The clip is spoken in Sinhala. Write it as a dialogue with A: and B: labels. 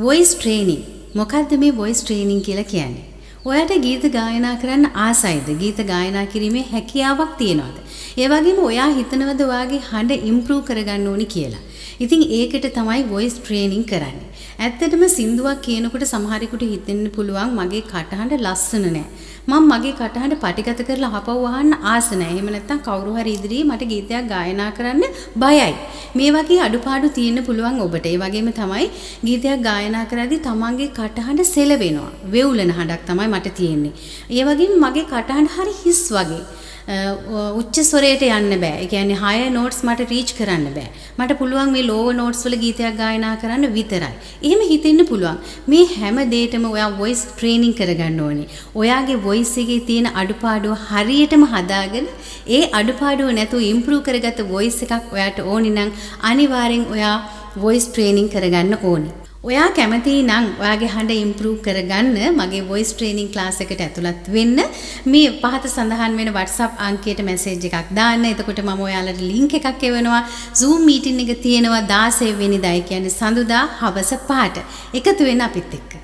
A: Voice training. මොකද්ද මේ වොයිස් ට්‍රේනින් කියලා කියන්නේ? ඔයාට ගීත ගායනා කරන්න ආසයිද? ගීත ගායනා කිරීමේ හැකියාවක් තියනවද? ඒ වගේම ඔයා හිතනවද ඔයාගේ හඬ ඉම්ප්‍රූව් කරගන්න ඕනි කියලා? ඉතින් ඒකට තමයි වොයිස් ට්‍රේනින් කරන්නේ. ඇත්තටම සින්දුවක් කියනකොට සමහරෙකුට හිතෙන්න පුළුවන් මගේ කටහඬ ලස්සන නෑ. මම මගේ කටහඬ පටිගත කරලා අහපව් අහන්න ආස නෑ. එහෙම නැත්නම් කවුරු හරි ඉදිරියේ මට ගීතයක් ගායනා කරන්න බයයි. මේ වගේ අඩුපාඩු තියෙන්න පුළුවන් ඔබට. ඒ වගේම තමයි ගීතයක් ගායනා කරද්දී තමන්ගේ කටහඬ සෙලවෙනවා. වෙවුලන හඬක් තමයි මට තියෙන්නේ. ඒ වගේම මගේ කටහඬ හරි හිස් වගේ. උච්ච ස්වරයට යන්න බෑ. ඒ කියන්නේ higher notes මට reach කරන්න බෑ. මට පුළුවන් මේ lower notes වල ගීතයක් ගායනා කරන්න විතරයි. එහෙම හිතෙන්න පුළුවන්. මේ හැම දෙයකම ඔයා voice training කරගන්න ඕනේ. ඔයාගේ voice එකේ තියෙන අඩුපාඩුව හරියටම හදාගෙන ඒ අඩුපාඩුව නැතුව improve කරගත්ත voice එකක් ඔයාට ඕනි නම් අනිවාර්යෙන් ඔයා voice training කරගන්න ඕනේ. ඔයා කැමති නම් ඔයාගේ හඬ ඉම්ප්‍රූව් කරගන්න මගේ voice training class එකට ඇතුළත් වෙන්න මේ පහත සඳහන් වෙන WhatsApp අංකයට message එකක් දාන්න. එතකොට මම ඔයාලට link එකක් එවනවා. Zoom meeting එක තියෙනවා 16 වෙනිදා. ඒ කියන්නේ සඳුදා හවස 5ට. එකතු වෙන්න අපිත් එක්ක.